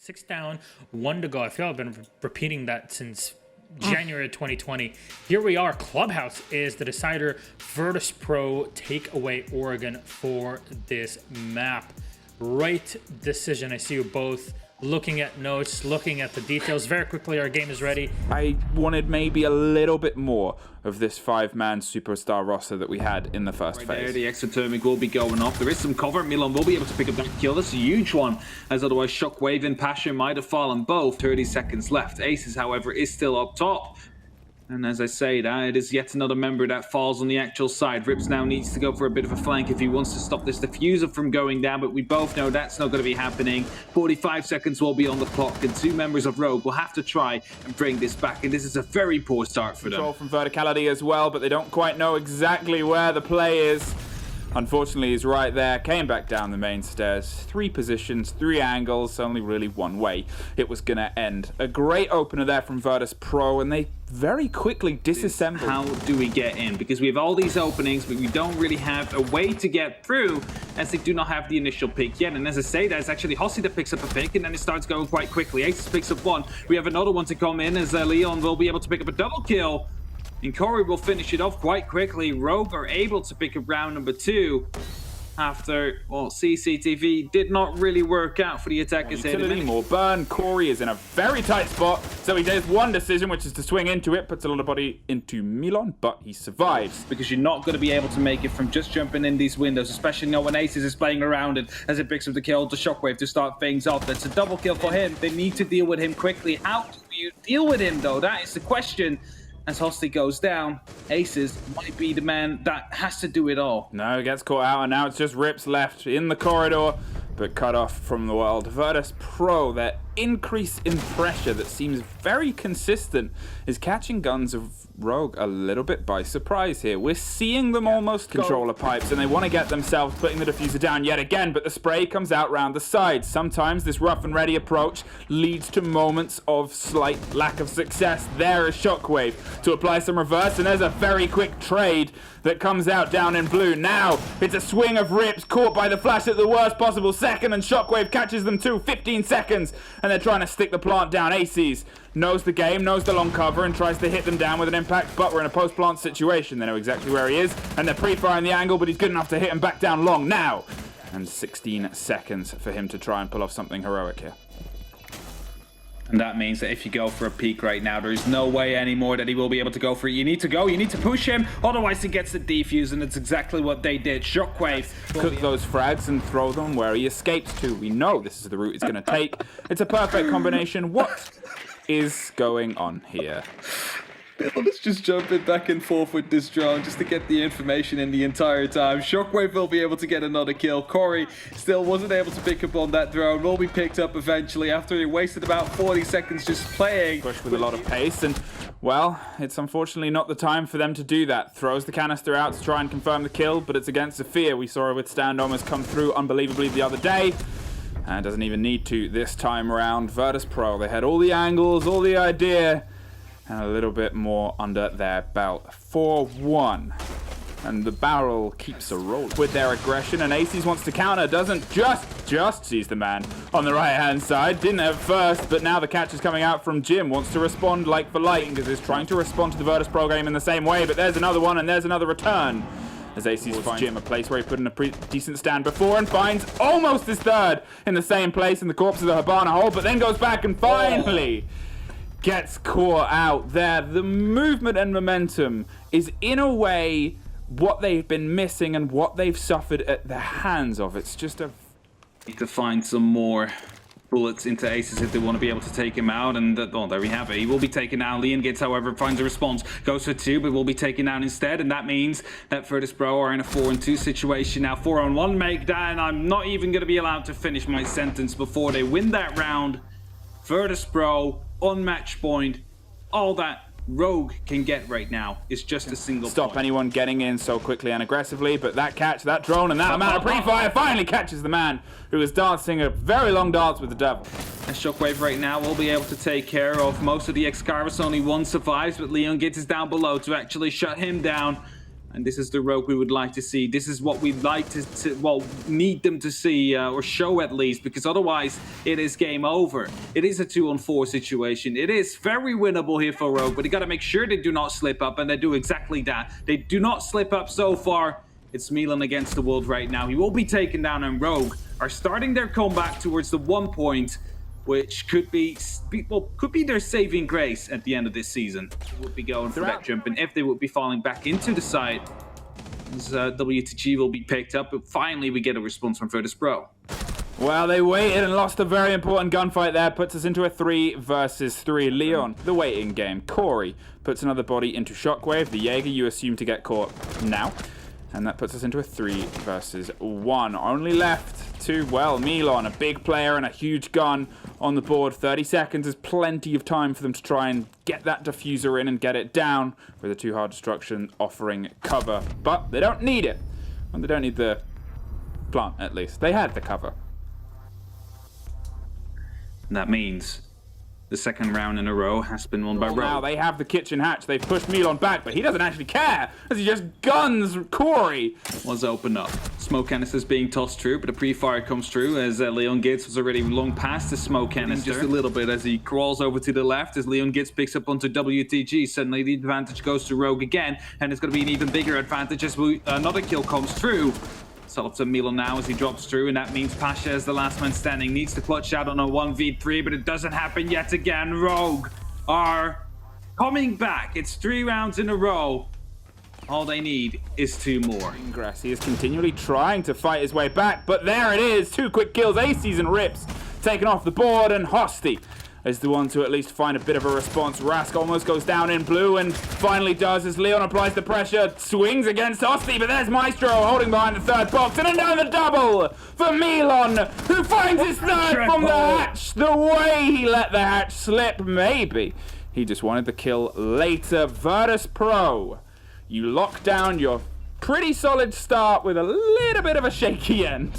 6 down, 1 to go. I feel I've been repeating that since January 2020. Here we are. Clubhouse is the decider. Virtus.Pro take away Oregon for this map. Right decision. I see you both looking at notes, looking at the details. Very quickly, our game is ready. I wanted maybe a little bit more of this 5-man superstar roster that we had in the first phase. There, the extra thermic will be going off. There is some cover. Milan will be able to pick up that kill. That's a huge one, as otherwise Shockwave and Passion might have fallen both. 30 seconds left. Aces, however, is still up top. And as I say that, it is yet another member that falls on the actual side. Rips now needs to go for a bit of a flank if he wants to stop this diffuser from going down, but we both know that's not going to be happening. 45 seconds will be on the clock, and 2 members of Rogue will have to try and bring this back, and this is a very poor start for them. Control from verticality as well, but they don't quite know exactly where the play is. Unfortunately, he's right there. Came back down the main stairs. 3 positions, 3 angles, only really one way it was going to end. A great opener there from Virtus.Pro, and they very quickly disassembled. How do we get in? Because we have all these openings, but we don't really have a way to get through, as they do not have the initial pick yet. And as I say, that's actually Hossie that picks up a pick, and then it starts going quite quickly. Aces picks up 1. We have another one to come in, as Leon will be able to pick up a double kill. And Corey will finish it off quite quickly. Rogue are able to pick up round number 2 after, well, CCTV did not really work out for the attackers here. More burn. Corey is in a very tight spot, so he does one decision, which is to swing into it, puts a lot of body into Milan, but he survives. Because you're not going to be able to make it from just jumping in these windows, especially now when Aces is playing around it as it picks up the kill to Shockwave to start things off. That's a double kill for him. They need to deal with him quickly. How do you deal with him, though? That is the question. As Hostie goes down, Aces might be the man that has to do it all. No, he gets caught out, and now it's just Rips left in the corridor, but cut off from the world. Virtus.Pro, their increase in pressure that seems very consistent, is catching guns of Rogue a little bit by surprise here. We're seeing them almost control the pipes, and they want to get themselves putting the diffuser down yet again, but the spray comes out round the sides. Sometimes this rough and ready approach leads to moments of slight lack of success. There is Shockwave to apply some reverse, and there's a very quick trade that comes out down in blue. Now it's a swing of Rips caught by the flash at the worst possible second, and Shockwave catches them too. 15 seconds, and they're trying to stick the plant down. Aces knows the game, knows the long cover, and tries to hit them down with an impact, but we're in a post-plant situation. They know exactly where he is, and they're pre-firing the angle, but he's good enough to hit him back down long now. And 16 seconds for him to try and pull off something heroic here. And that means that if you go for a peek right now, there is no way anymore that he will be able to go for it. You need to go, you need to push him, otherwise he gets the defuse, and it's exactly what they did. Shockwave. Cook those frags and throw them where he escapes to. We know this is the route he's going to take. It's a perfect combination. What is going on here? Let's just jump in back and forth with this drone just to get the information in the entire time. Shockwave will be able to get another kill. Corey still wasn't able to pick up on that drone. Will be picked up eventually after he wasted about 40 seconds just playing. Push with a lot of pace, and well, it's unfortunately not the time for them to do that. Throws the canister out to try and confirm the kill, but it's against Sophia. We saw her with stand almost come through unbelievably the other day. And doesn't even need to this time around. Virtus.Pro, they had all the angles, all the idea, and a little bit more under their belt. 4-1. And the barrel keeps a roll with their aggression, and Aces wants to counter, doesn't just sees the man on the right-hand side. Didn't at first, but now the catch is coming out from Jim. Wants to respond like for like, because he's trying to respond to the Virtus.Pro game in the same way, but there's another one, and there's another return. As Aces finds Jim a place where he put in a pretty decent stand before, and finds almost his third in the same place in the corpse of the Habana hole, but then goes back and finally gets caught out there. The movement and momentum is in a way what they've been missing and what they've suffered at the hands of. It's just a... Need to find some more bullets into Aces if they want to be able to take him out, and well, there we have it. He will be taken down. Leon gets, however, finds a response, goes for 2, but will be taken down instead, and that means that Virtus.Pro are in a 4-2 situation now. 4-on-1 make that, and I'm not even going to be allowed to finish my sentence before they win that round. Virtus.Pro on match point. All that Rogue can get right now is just a single stop anyone getting in so quickly and aggressively, but that catch, that drone, and that amount of pre-fire finally catches the man who was dancing a very long dance with the devil. And Shockwave right now will be able to take care of most of the Excaliburs. Only one survives, but Leon gets us down below to actually shut him down. And this is the Rogue we would like to see. This is what we'd like to well, need them to see or show at least, because otherwise it is game over. It is a 2-on-4 situation. It is very winnable here for Rogue, but they got to make sure they do not slip up, and they do exactly that. They do not slip up so far. It's Milan against the world right now. He will be taken down, and Rogue are starting their comeback towards the 1 point, which could be their saving grace at the end of this season. They would be going for that jump, and if they would be falling back into the side, as WTG will be picked up, but finally we get a response from Virtus.Pro. Well, they waited and lost a very important gunfight there. Puts us into a 3 versus 3. Leon, the waiting game. Corey puts another body into Shockwave. The Jaeger you assume to get caught now. And that puts us into a 3 versus 1. Only left to, well, Milan, a big player and a huge gun on the board. 30 seconds is plenty of time for them to try and get that diffuser in and get it down, with a 2 hard destruction offering cover. But they don't need it. And they don't need the plant, at least. They had the cover. And that means the second round in a row has been won by Rogue. Now they have the kitchen hatch. They've pushed Milan back, but he doesn't actually care, as he just guns Corey. Was opened up. Smoke canisters being tossed through, but a pre-fire comes through as Leon Gitz was already long past the smoke canister. Just a little bit as he crawls over to the left as Leon Gitz picks up onto WTG. Suddenly the advantage goes to Rogue again, and it's going to be an even bigger advantage as another kill comes through. It's up to Milan now as he drops through, and that means Pasha, as the last man standing, needs to clutch out on a 1v3, but it doesn't happen yet again. Rogue are coming back. It's 3 rounds in a row. All they need is 2 more. Ingress, he is continually trying to fight his way back, but there it is. 2 quick kills, Aces and Rips taken off the board, and Hosty is the one to at least find a bit of a response. Rask almost goes down in blue and finally does as Leon applies the pressure, swings against Hosty, but there's Maestro holding behind the 3rd box, and another double for Milan, who finds his 3rd from the hatch. The way he let the hatch slip, maybe he just wanted the kill later. Virtus.Pro, you lock down your pretty solid start with a little bit of a shaky end.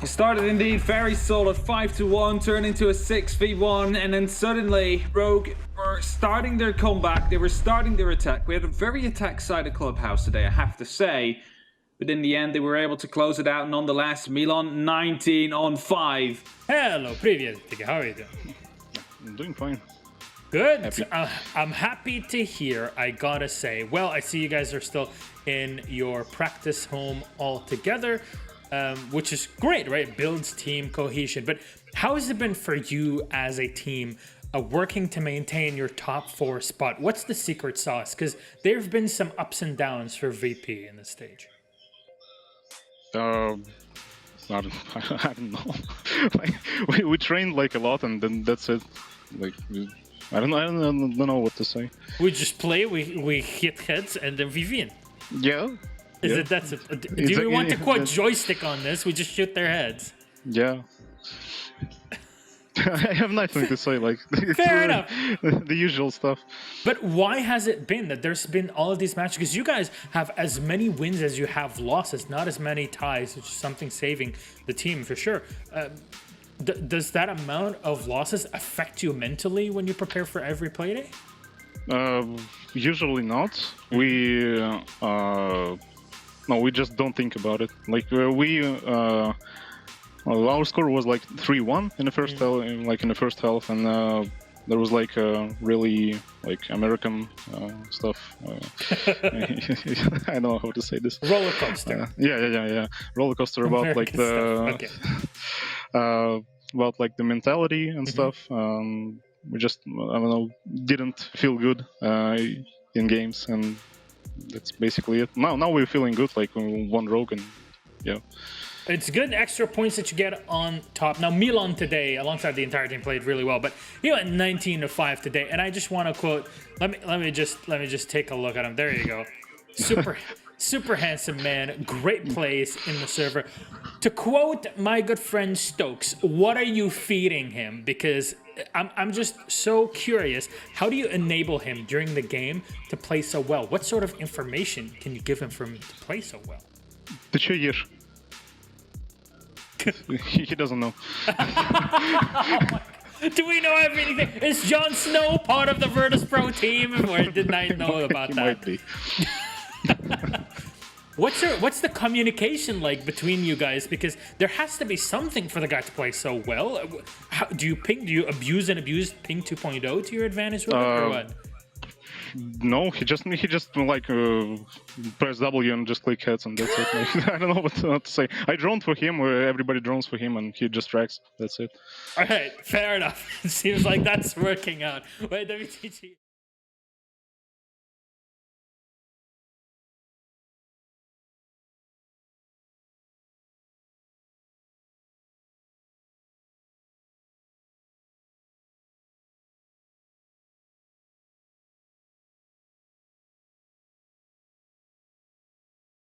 It started indeed very solid, 5-1, turned into a 6v1, and then suddenly Rogue were starting their comeback. They were starting their attack. We had a very attack-sided clubhouse today, I have to say. But in the end, they were able to close it out nonetheless. Milan 19-5. Hello, привет. How are you doing? I'm doing fine. Good. I'm happy to hear, I gotta say. Well, I see you guys are still in your practice home all together. Which is great, right? It builds team cohesion. But how has it been for you as a team working to maintain your top 4 spot? What's the secret sauce? Because there have been some ups and downs for VP in this stage. I don't know. Like, we trained like a lot, and then that's it. Like, I don't know what to say. We just play, we hit heads, and then we win. Yeah. Is it that's it? Do we want to quote joystick on this? We just shoot their heads. Yeah. I have nothing to say. Like, fair enough. The usual stuff. But why has it been that there's been all of these matches? Because you guys have as many wins as you have losses, not as many ties, which is something saving the team for sure. Does that amount of losses affect you mentally when you prepare for every playday? Usually not. No, we just don't think about it. Like our score was like 3-1 in the first half, and there was like really like American stuff. I don't know how to say this. Roller coaster. Yeah. Roller coaster about American like the about like the mentality and stuff. We just I don't know, didn't feel good in games, and that's basically it. Now we're feeling good, like we won Rogue, and yeah. It's good extra points that you get on top. Now Milan today, alongside the entire team, played really well, but he went 19-5 today, and I just want to quote. Let me just take a look at him. There you go. Super handsome man. Great plays in the server. To quote my good friend Stokes, what are you feeding him? Because I'm just so curious. How do you enable him during the game to play so well? What sort of information can you give him for him to play so well? Ты чё ешь? He doesn't know. Do we know anything? Is Jon Snow part of the Virtus.Pro team? Or did I know about He that? might be. What's the communication like between you guys? Because there has to be something for the guy to play so well. How, do you abuse ping 2.0 to your advantage with it, or what? No, he just like press W and just click heads and that's it. Like, I don't know what to say. I drone for him, everybody drones for him, and he just tracks. That's it. All right, fair enough. It seems like that's working out. Wait, WTG.